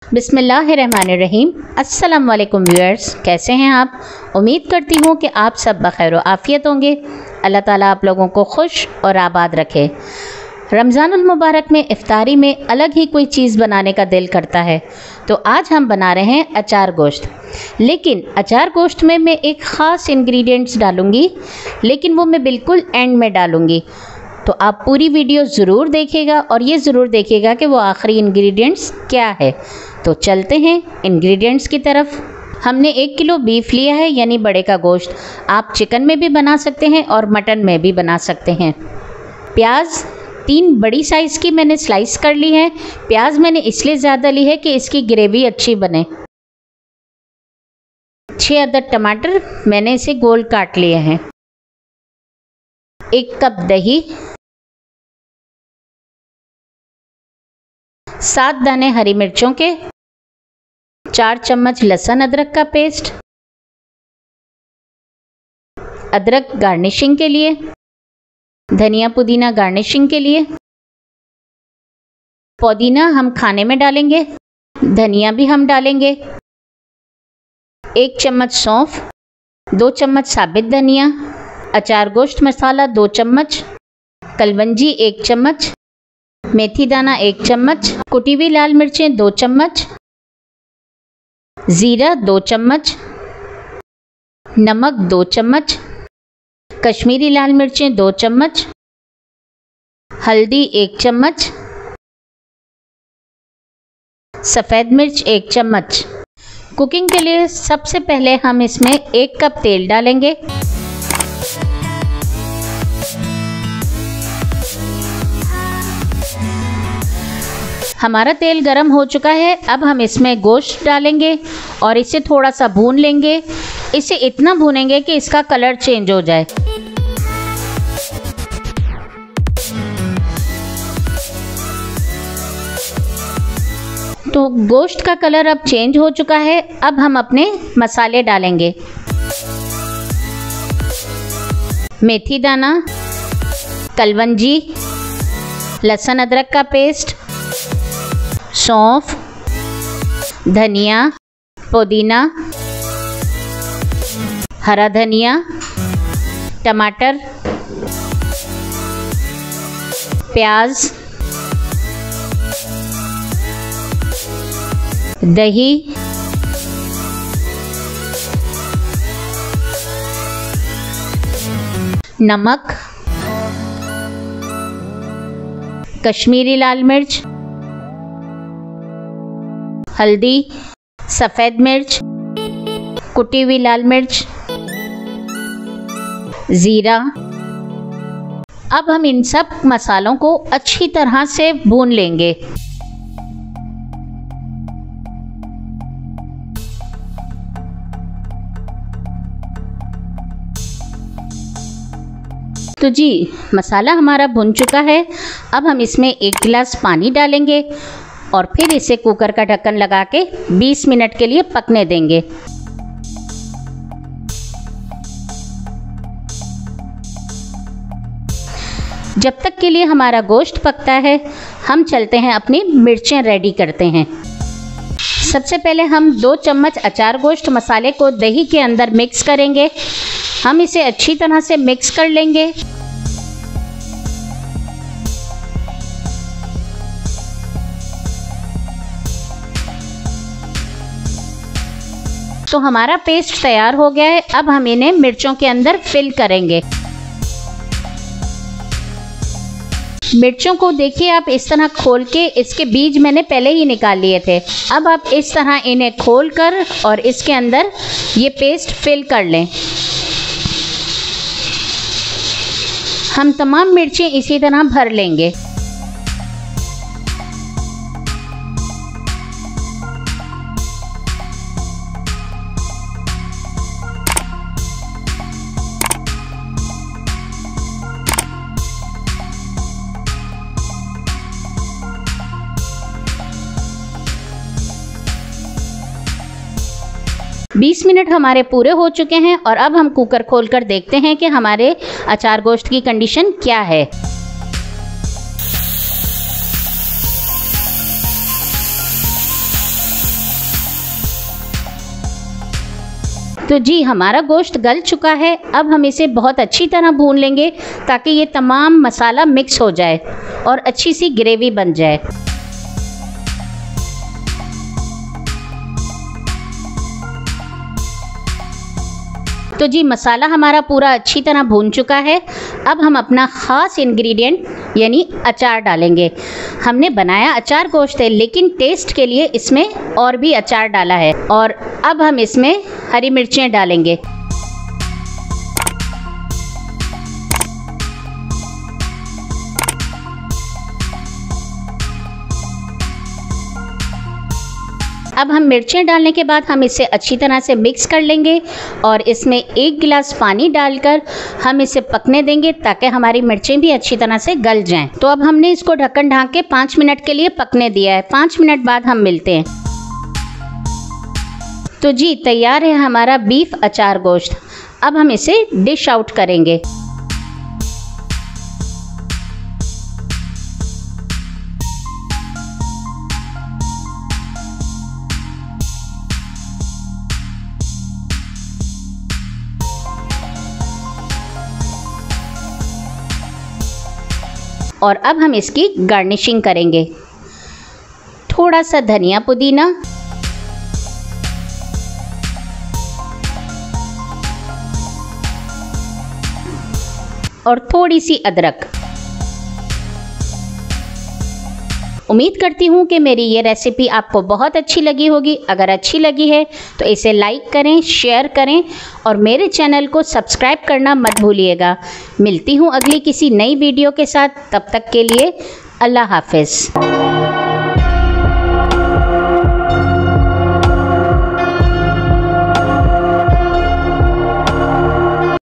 बिस्मिल्लाहिर्रहमानिर्रहीम। अस्सलाम वालेकुम व्यूअर्स, कैसे हैं आप? उम्मीद करती हूँ कि आप सब बखैर व आफ़ियत होंगे। अल्लाह ताला आप लोगों को खुश और आबाद रखे। रमज़ानुल मुबारक में इफ्तारी में अलग ही कोई चीज़ बनाने का दिल करता है, तो आज हम बना रहे हैं अचार गोश्त। लेकिन अचार गोश्त में मैं एक ख़ास इंग्रेडिएंट्स डालूँगी, लेकिन वो मैं बिल्कुल एंड में डालूँगी। तो आप पूरी वीडियो ज़रूर देखिएगा और ये ज़रूर देखिएगा कि वो आखिरी इंग्रेडिएंट्स क्या है। तो चलते हैं इंग्रेडिएंट्स की तरफ। हमने 1 किलो बीफ लिया है, यानी बड़े का गोश्त। आप चिकन में भी बना सकते हैं और मटन में भी बना सकते हैं। प्याज 3 बड़ी साइज़ की मैंने स्लाइस कर ली है। प्याज मैंने इसलिए ज़्यादा ली है कि इसकी ग्रेवी अच्छी बने। 6 अदद टमाटर मैंने इसे गोल काट लिए हैं। 1 कप दही, 7 दाने हरी मिर्चों के, 4 चम्मच लहसुन अदरक का पेस्ट, अदरक गार्निशिंग के लिए, धनिया पुदीना गार्निशिंग के लिए। पुदीना हम खाने में डालेंगे, धनिया भी हम डालेंगे। 1 चम्मच सौंफ, 2 चम्मच साबित धनिया, अचार गोश्त मसाला 2 चम्मच, कलवंजी 1 चम्मच, मेथी दाना 1 चम्मच, कुटी हुई लाल मिर्चें 2 चम्मच, ज़ीरा 2 चम्मच, नमक 2 चम्मच, कश्मीरी लाल मिर्चें 2 चम्मच, हल्दी 1 चम्मच, सफ़ेद मिर्च 1 चम्मच। कुकिंग के लिए सबसे पहले हम इसमें 1 कप तेल डालेंगे। हमारा तेल गरम हो चुका है। अब हम इसमें गोश्त डालेंगे और इसे थोड़ा सा भून लेंगे। इसे इतना भूनेंगे कि इसका कलर चेंज हो जाए। तो गोश्त का कलर अब चेंज हो चुका है। अब हम अपने मसाले डालेंगे। मेथी दाना, कलवंजी, लहसुन अदरक का पेस्ट, सौंफ, धनिया, पुदीना, हरा धनिया, टमाटर, प्याज, दही, नमक, कश्मीरी लाल मिर्च, हल्दी, सफ़ेद मिर्च, कुटी हुई लाल मिर्च, ज़ीरा। अब हम इन सब मसालों को अच्छी तरह से भून लेंगे। तो जी, मसाला हमारा भुन चुका है। अब हम इसमें 1 गिलास पानी डालेंगे और फिर इसे कुकर का ढक्कन लगा के 20 मिनट के लिए पकने देंगे। जब तक के लिए हमारा गोश्त पकता है, हम चलते हैं अपनी मिर्चें रेडी करते हैं। सबसे पहले हम 2 चम्मच अचार गोश्त मसाले को दही के अंदर मिक्स करेंगे। हम इसे अच्छी तरह से मिक्स कर लेंगे। तो हमारा पेस्ट तैयार हो गया है। अब हम इन्हें मिर्चों के अंदर फिल करेंगे। मिर्चों को देखिए, आप इस तरह खोल के, इसके बीज मैंने पहले ही निकाल लिए थे। अब आप इस तरह इन्हें खोलकर और इसके अंदर ये पेस्ट फिल कर लें। हम तमाम मिर्चें इसी तरह भर लेंगे। बीस मिनट हमारे पूरे हो चुके हैं और अब हम कुकर खोलकर देखते हैं कि हमारे अचार गोश्त की कंडीशन क्या है। तो जी हमारा गोश्त गल चुका है। अब हम इसे बहुत अच्छी तरह भून लेंगे ताकि ये तमाम मसाला मिक्स हो जाए और अच्छी सी ग्रेवी बन जाए। तो जी मसाला हमारा पूरा अच्छी तरह भून चुका है। अब हम अपना ख़ास इंग्रेडिएंट यानी अचार डालेंगे। हमने बनाया अचार गोश्त है, लेकिन टेस्ट के लिए इसमें और भी अचार डाला है। और अब हम इसमें हरी मिर्चें डालेंगे। अब हम मिर्चें डालने के बाद हम इसे अच्छी तरह से मिक्स कर लेंगे और इसमें 1 गिलास पानी डालकर हम इसे पकने देंगे ताकि हमारी मिर्चें भी अच्छी तरह से गल जाएं। तो अब हमने इसको ढक्कन ढाँक के 5 मिनट के लिए पकने दिया है। 5 मिनट बाद हम मिलते हैं। तो जी तैयार है हमारा बीफ अचार गोश्त। अब हम इसे डिश आउट करेंगे। और अब हम इसकी गार्निशिंग करेंगे। थोड़ा सा धनिया पुदीना और थोड़ी सी अदरक। उम्मीद करती हूँ कि मेरी ये रेसिपी आपको बहुत अच्छी लगी होगी। अगर अच्छी लगी है तो इसे लाइक करें, शेयर करें और मेरे चैनल को सब्सक्राइब करना मत भूलिएगा। मिलती हूँ अगली किसी नई वीडियो के साथ। तब तक के लिए अल्लाह हाफ़िज़।